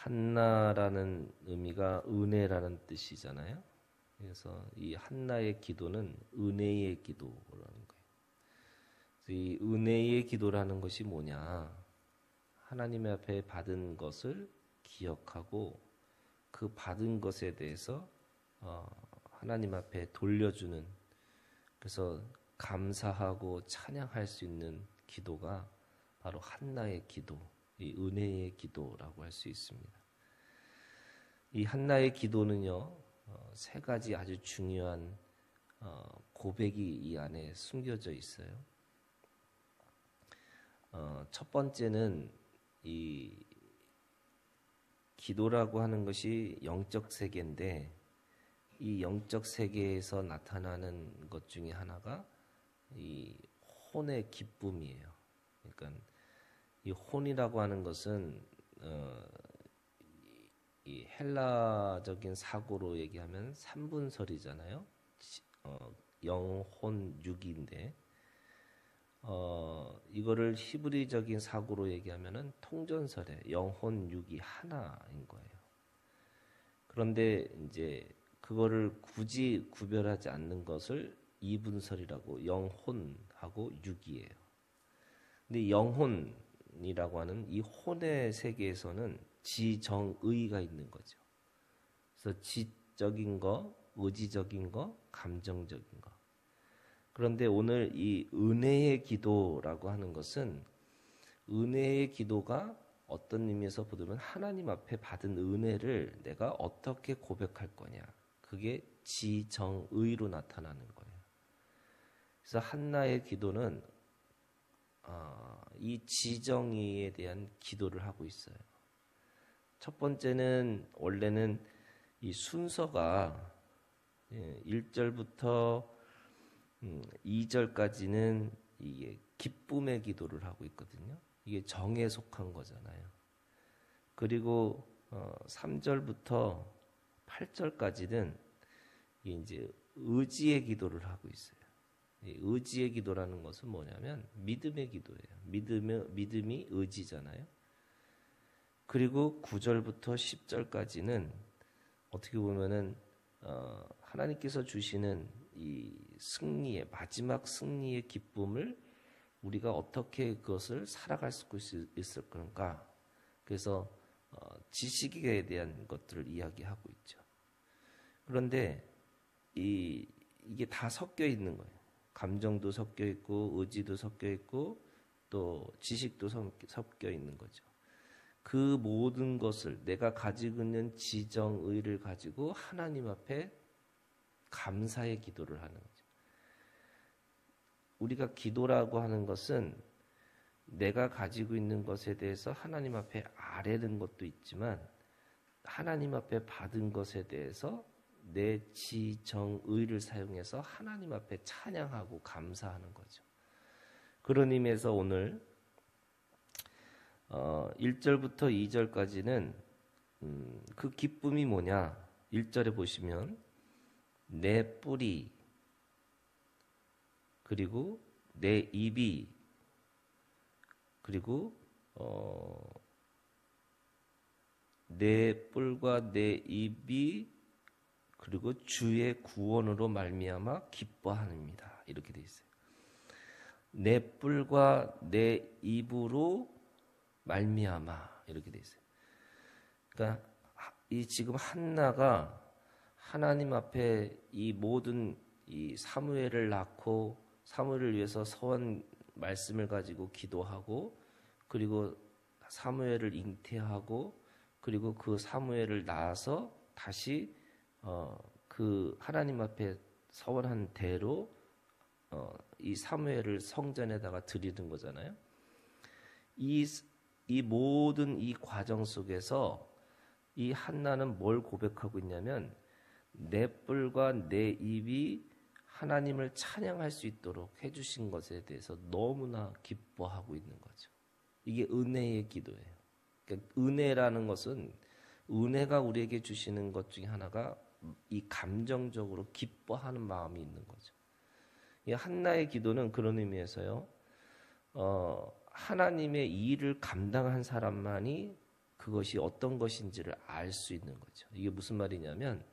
한나라는 의미가 은혜라는 뜻이잖아요. 그래서 이 한나의 기도는 은혜의 기도라는 거예요. 이 은혜의 기도라는 것이 뭐냐? 하나님 앞에 받은 것을 기억하고 그 받은 것에 대해서 하나님 앞에 돌려주는, 그래서 감사하고 찬양할 수 있는 기도가 바로 한나의 기도, 이 은혜의 기도라고 할 수 있습니다. 이 한나의 기도는요, 세 가지 아주 중요한 고백이 이 안에 숨겨져 있어요. 첫 번째는 이 기도라고 하는 것이 영적 세계인데, 이 영적 세계에서 나타나는 것 중에 하나가 이 혼의 기쁨이에요. 그러니까 이 혼이라고 하는 것은 이 헬라적인 사고로 얘기하면 삼분설이잖아요. 영혼 육인데 이거를 히브리적인 사고로 얘기하면은 통전설에 영혼 육이 하나인 거예요. 그런데 이제 그거를 굳이 구별하지 않는 것을 이분설이라고, 영혼하고 육이에요. 근데 영혼이라고 하는 이 혼의 세계에서는 지정의가 있는 거죠. 그래서 지적인 거, 의지적인 거, 감정적인 거. 그런데 오늘 이 은혜의 기도라고 하는 것은, 은혜의 기도가 어떤 의미에서 보면 하나님 앞에 받은 은혜를 내가 어떻게 고백할 거냐, 그게 지정의로 나타나는 거예요. 그래서 한나의 기도는 이 지정의에 대한 기도를 하고 있어요. 첫 번째는, 원래는 이 순서가 1절부터 2절까지는 이게 기쁨의 기도를 하고 있거든요. 이게 정에 속한 거잖아요. 그리고 3절부터 8절까지는 이제 의지의 기도를 하고 있어요. 의지의 기도라는 것은 뭐냐면 믿음의 기도예요. 믿음이 의지잖아요. 그리고 9절부터 10절까지는 어떻게 보면은 하나님께서 주시는 이 승리의, 마지막 승리의 기쁨을 우리가 어떻게 그것을 살아갈 수 있을 건가. 그래서 지식에 대한 것들을 이야기하고 있죠. 그런데 이게 다 섞여 있는 거예요. 감정도 섞여 있고 의지도 섞여 있고 또 지식도 섞여 있는 거죠. 그 모든 것을, 내가 가지고 있는 지정의를 가지고 하나님 앞에 감사의 기도를 하는 거죠. 우리가 기도라고 하는 것은 내가 가지고 있는 것에 대해서 하나님 앞에 아뢰는 것도 있지만, 하나님 앞에 받은 것에 대해서 내 지정의를 사용해서 하나님 앞에 찬양하고 감사하는 거죠. 그런 의미에서 오늘 1절부터 2절까지는 그 기쁨이 뭐냐? 1절에 보시면 내 뿔이, 그리고 내 입이, 그리고 내 뿔과 내 입이, 그리고 주의 구원으로 말미암아 기뻐하느니라, 이렇게 돼 있어요. 내 뿔과 내 입으로 말미암아, 이렇게 돼 있어요. 그러니까 이 지금 한나가 하나님 앞에 이 모든 이 사무엘을 낳고 사무엘을 위해서 서원 말씀을 가지고 기도하고, 그리고 사무엘을 잉태하고, 그리고 그 사무엘을 낳아서 다시 그 하나님 앞에 서원한 대로 이 사무엘을 성전에다가 드리는 거잖아요. 이 모든 이 과정 속에서 이 한나는 뭘 고백하고 있냐면, 내 뿔과 내 입이 하나님을 찬양할 수 있도록 해주신 것에 대해서 너무나 기뻐하고 있는 거죠. 이게 은혜의 기도예요. 그러니까 은혜라는 것은, 은혜가 우리에게 주시는 것 중에 하나가 이 감정적으로 기뻐하는 마음이 있는 거죠. 이 한나의 기도는 그런 의미에서요, 하나님의 일을 감당한 사람만이 그것이 어떤 것인지를 알 수 있는 거죠. 이게 무슨 말이냐면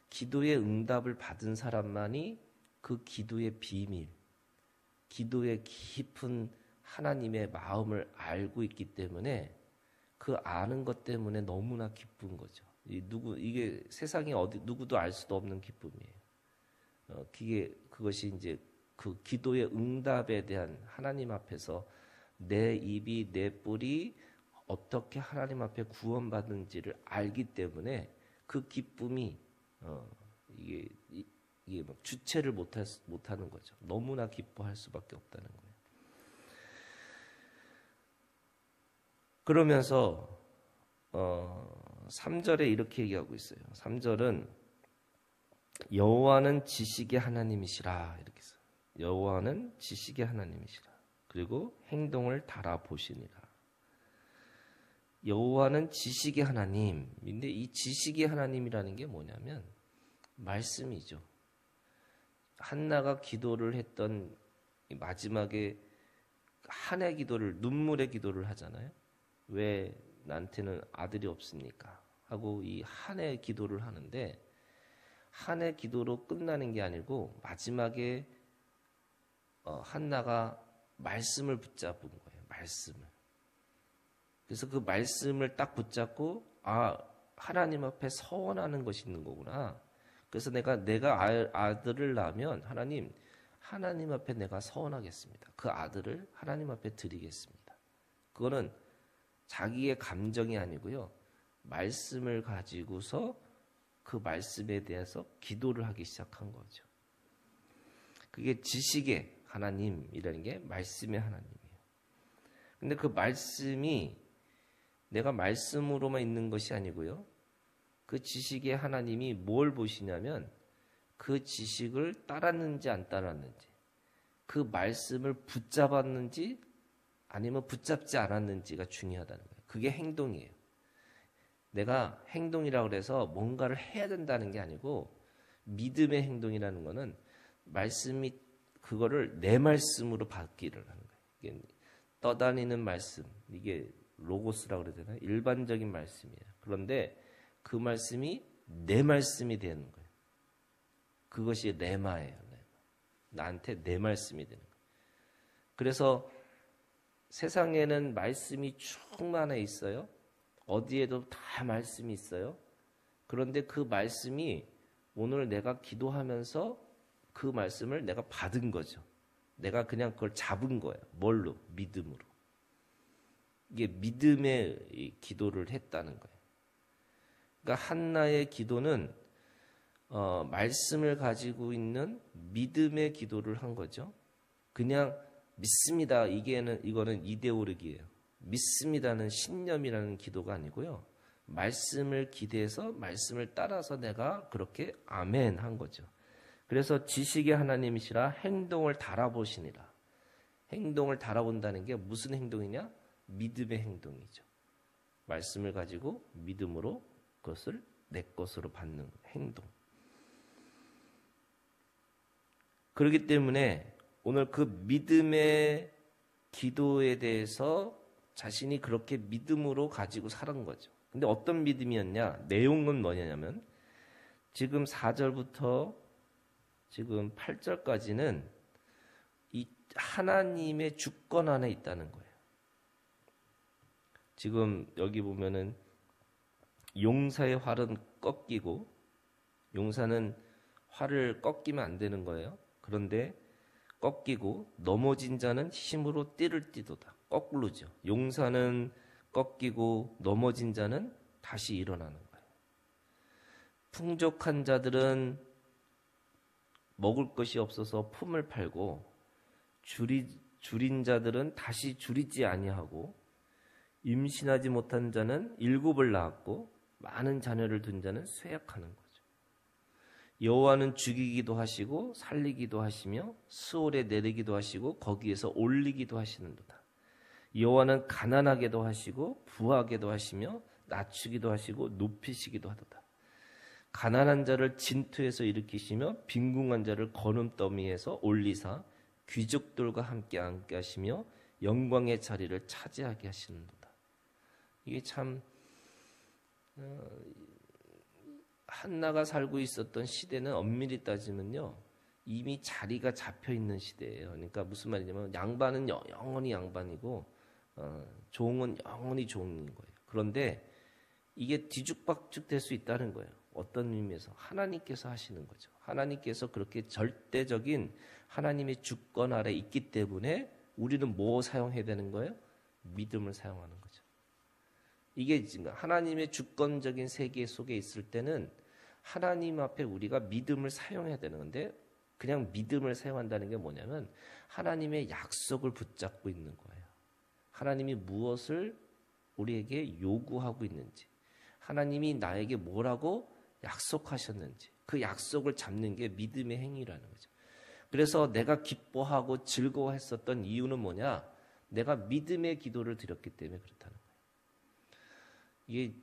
기도의 응답을 받은 사람만이 그 기도의 비밀, 기도의 깊은 하나님의 마음을 알고 있기 때문에 그 아는 것 때문에 너무나 기쁜 거죠. 이게 세상에 어디 누구도 알 수도 없는 기쁨이에요. 그것이 이제 그 기도의 응답에 대한 하나님 앞에서 내 입이 내 뿔이 어떻게 하나님 앞에 구원받는지를 알기 때문에 그 기쁨이 이게 막 주체를 못하는 거죠. 너무나 기뻐할 수밖에 없다는 거예요. 그러면서 3절에 이렇게 얘기하고 있어요. 3절은 여호와는 지식의 하나님이시라 이렇게 써요. 여호와는 지식의 하나님이시라. 그리고 행동을 달아보시니라. 여호와는 지식의 하나님인데 이 지식의 하나님이라는 게 뭐냐면 말씀이죠. 한나가 기도를 했던 마지막에 한의 기도를 눈물의 기도를 하잖아요. 왜 나한테는 아들이 없습니까? 하고 이 한의 기도를 하는데 한의 기도로 끝나는 게 아니고 마지막에 한나가 말씀을 붙잡은 거예요. 말씀을. 그래서 그 말씀을 딱 붙잡고 하나님 앞에 서원하는 것이 있는 거구나. 그래서 내가 아들을 낳으면 하나님 앞에 내가 서원하겠습니다. 그 아들을 하나님 앞에 드리겠습니다. 그거는 자기의 감정이 아니고요. 말씀을 가지고서 그 말씀에 대해서 기도를 하기 시작한 거죠. 그게 지식의 하나님이라는 게 말씀의 하나님이에요. 근데 그 말씀이 내가 말씀으로만 있는 것이 아니고요. 그 지식의 하나님이 뭘 보시냐면 그 지식을 따랐는지 안 따랐는지, 그 말씀을 붙잡았는지 아니면 붙잡지 않았는지가 중요하다는 거예요. 그게 행동이에요. 내가 행동이라고 해서 뭔가를 해야 된다는 게 아니고 믿음의 행동이라는 거는 말씀이 그거를 내 말씀으로 받기를 하는 거예요. 이게 떠다니는 말씀, 이게 로고스라고 그래야 되나? 일반적인 말씀이에요. 그런데 그 말씀이 내 말씀이 되는 거예요. 그것이 레마예요. 나한테 내 말씀이 되는 거예요. 그래서 세상에는 말씀이 충만해 있어요. 어디에도 다 말씀이 있어요. 그런데 그 말씀이 오늘 내가 기도하면서 그 말씀을 내가 받은 거죠. 내가 그냥 그걸 잡은 거예요. 뭘로? 믿음으로. 이게 믿음의 기도를 했다는 거예요. 그러니까 한나의 기도는 말씀을 가지고 있는 믿음의 기도를 한 거죠. 그냥 믿습니다. 이거는 이데올로기예요. 믿습니다는 신념이라는 기도가 아니고요. 말씀을 기대해서 말씀을 따라서 내가 그렇게 아멘 한 거죠. 그래서 지식의 하나님이시라 행동을 달아보시니라. 행동을 달아본다는 게 무슨 행동이냐? 믿음의 행동이죠. 말씀을 가지고 믿음으로 그것을 내 것으로 받는 행동. 그렇기 때문에 오늘 그 믿음의 기도에 대해서 자신이 그렇게 믿음으로 가지고 살은 거죠. 근데 어떤 믿음이었냐? 내용은 뭐냐면 지금 4절부터 지금 8절까지는 이 하나님의 주권 안에 있다는 거예요. 지금 여기 보면은 용사의 활은 꺾이고, 용사는 활을 꺾이면 안 되는 거예요. 그런데 꺾이고 넘어진 자는 힘으로 띠를 띠도다. 거꾸로죠. 용사는 꺾이고 넘어진 자는 다시 일어나는 거예요. 풍족한 자들은 먹을 것이 없어서 품을 팔고, 줄인 자들은 다시 줄이지 아니하고, 임신하지 못한 자는 7을 낳았고 많은 자녀를 둔 자는 쇠약하는 거죠. 여호와는 죽이기도 하시고 살리기도 하시며 스올에 내리기도 하시고 거기에서 올리기도 하시는도다. 여호와는 가난하게도 하시고 부하게도 하시며 낮추기도 하시고 높이시기도 하도다. 가난한 자를 진토에서 일으키시며 빈궁한 자를 거름더미에서 올리사 귀족들과 함께 앉게 하시며 영광의 자리를 차지하게 하시는도다. 이게 참 한나가 살고 있었던 시대는 엄밀히 따지면요, 이미 자리가 잡혀 있는 시대예요. 그러니까 무슨 말이냐면 양반은 영원히 양반이고 종은 영원히 종인 거예요. 그런데 이게 뒤죽박죽 될 수 있다는 거예요. 어떤 의미에서 하나님께서 하시는 거죠. 하나님께서 그렇게 절대적인 하나님의 주권 아래 있기 때문에 우리는 뭐 사용해야 되는 거예요? 믿음을 사용하는 거죠. 이게 지금 하나님의 주권적인 세계 속에 있을 때는 하나님 앞에 우리가 믿음을 사용해야 되는 건데, 그냥 믿음을 사용한다는 게 뭐냐면 하나님의 약속을 붙잡고 있는 거예요. 하나님이 무엇을 우리에게 요구하고 있는지, 하나님이 나에게 뭐라고 약속하셨는지, 그 약속을 잡는 게 믿음의 행위라는 거죠. 그래서 내가 기뻐하고 즐거워했었던 이유는 뭐냐? 내가 믿음의 기도를 드렸기 때문에 그렇다는 거예요. 이게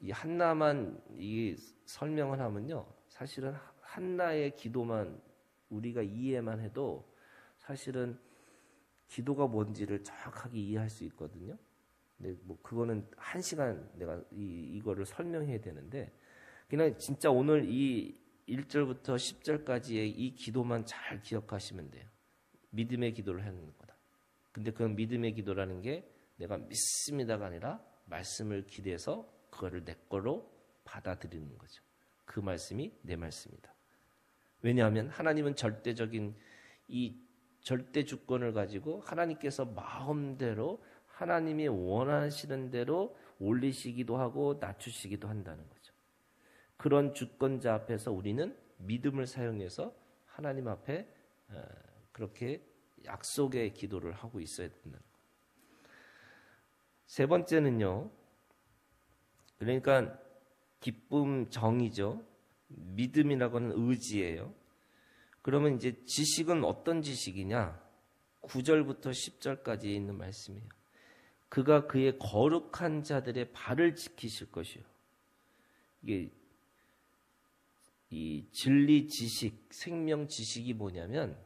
이 한나만 이 설명을 하면요, 사실은 한나의 기도만 우리가 이해만 해도 사실은 기도가 뭔지를 정확하게 이해할 수 있거든요. 근데 뭐 그거는 1시간 내가 이거를 설명해야 되는데, 그냥 진짜 오늘 이 1절부터 10절까지의 이 기도만 잘 기억하시면 돼요. 믿음의 기도를 하는 거다. 근데 그 믿음의 기도라는 게 내가 믿습니다가 아니라 말씀을 기대해서 그거를 내 거로 받아들이는 거죠. 그 말씀이 내 말씀이다. 왜냐하면 하나님은 절대적인 이 절대 주권을 가지고 하나님께서 마음대로 하나님이 원하시는 대로 올리시기도 하고 낮추시기도 한다는 거죠. 그런 주권자 앞에서 우리는 믿음을 사용해서 하나님 앞에 그렇게 약속의 기도를 하고 있어야 된다는 거예요. 세 번째는요, 그러니까 기쁨 정의죠. 믿음이라고는 의지예요. 그러면 이제 지식은 어떤 지식이냐? 9절부터 10절까지에 있는 말씀이에요. 그가 그의 거룩한 자들의 발을 지키실 것이요. 이게 이 진리 지식, 생명 지식이 뭐냐면,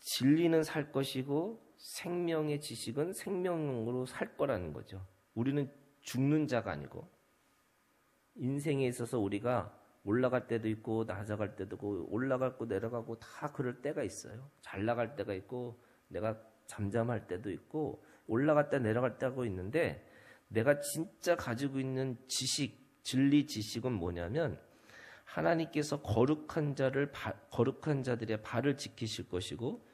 진리는 살 것이고 생명의 지식은 생명으로 살 거라는 거죠. 우리는 죽는 자가 아니고, 인생에 있어서 우리가 올라갈 때도 있고 낮아갈 때도 있고 올라가고 내려가고 다 그럴 때가 있어요. 잘 나갈 때가 있고 내가 잠잠할 때도 있고 올라갔다 내려갈 때가 있는데, 내가 진짜 가지고 있는 지식, 진리 지식은 뭐냐면 하나님께서 거룩한 자들의 발을 지키실 것이고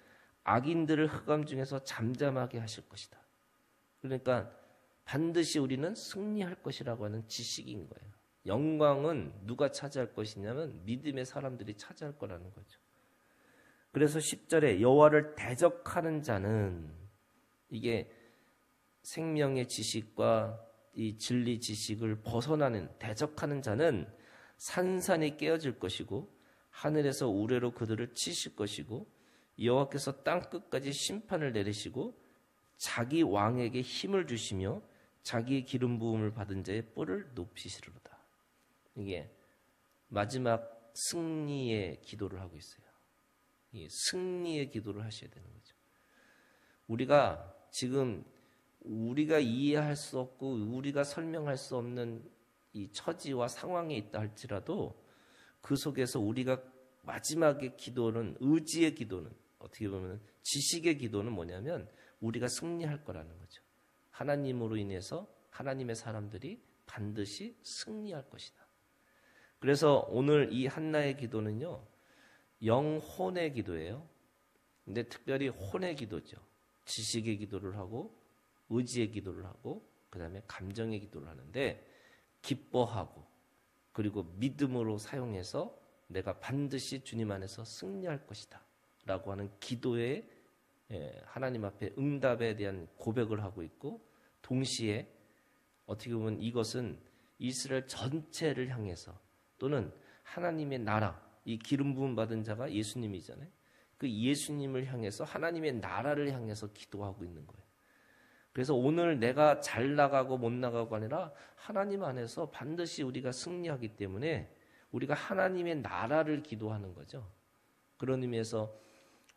악인들을 흑암 중에서 잠잠하게 하실 것이다. 그러니까 반드시 우리는 승리할 것이라고 하는 지식인 거예요. 영광은 누가 차지할 것이냐면 믿음의 사람들이 차지할 거라는 거죠. 그래서 10절에 여호와를 대적하는 자는, 이게 생명의 지식과 이 진리 지식을 벗어나는 대적하는 자는 산산이 깨어질 것이고 하늘에서 우레로 그들을 치실 것이고 여호와께서 땅 끝까지 심판을 내리시고 자기 왕에게 힘을 주시며 자기의 기름 부음을 받은 자의 뿔을 높이시리로다. 이게 마지막 승리의 기도를 하고 있어요. 이 승리의 기도를 하셔야 되는 거죠. 우리가 지금 우리가 이해할 수 없고 우리가 설명할 수 없는 이 처지와 상황에 있다 할지라도 그 속에서 우리가 마지막의 기도는, 의지의 기도는, 어떻게 보면 지식의 기도는 뭐냐면 우리가 승리할 거라는 거죠. 하나님으로 인해서 하나님의 사람들이 반드시 승리할 것이다. 그래서 오늘 이 한나의 기도는요, 영혼의 기도예요. 근데 특별히 혼의 기도죠. 지식의 기도를 하고 의지의 기도를 하고 그 다음에 감정의 기도를 하는데, 기뻐하고 그리고 믿음으로 사용해서 내가 반드시 주님 안에서 승리할 것이다 라고 하는 기도에 하나님 앞에 응답에 대한 고백을 하고 있고, 동시에 어떻게 보면 이것은 이스라엘 전체를 향해서, 또는 하나님의 나라, 이 기름 부음 받은 자가 예수님이잖아요. 그 예수님을 향해서 하나님의 나라를 향해서 기도하고 있는 거예요. 그래서 오늘 내가 잘 나가고 못 나가고 아니라 하나님 안에서 반드시 우리가 승리하기 때문에 우리가 하나님의 나라를 기도하는 거죠. 그런 의미에서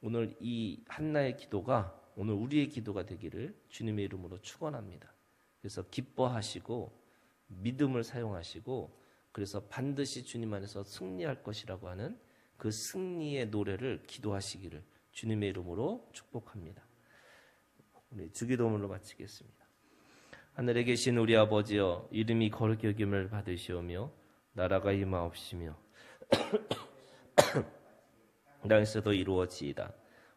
오늘 이 한나의 기도가 오늘 우리의 기도가 되기를 주님의 이름으로 축원합니다. 그래서 기뻐하시고 믿음을 사용하시고 그래서 반드시 주님 안에서 승리할 것이라고 하는 그 승리의 노래를 기도하시기를 주님의 이름으로 축복합니다. 우리 주기도문으로 마치겠습니다. 하늘에 계신 우리 아버지여, 이름이 거룩히 여김을 받으시오며 나라가 임하옵시며 땅에서도 이루어지이다.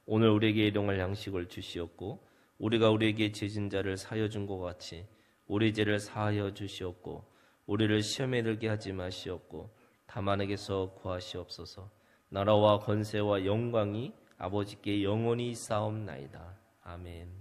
오늘 우리에게 일용할 양식을 주시옵고 우리가 우리에게 죄진 자를 사하여 준 것 같이 우리 죄를 사하여 주시옵고 우리를 시험에 들게 하지 마시옵고 다만 에게서 구하시옵소서. 나라와 권세와 영광이 아버지께 영원히 있사옵나이다. 아멘.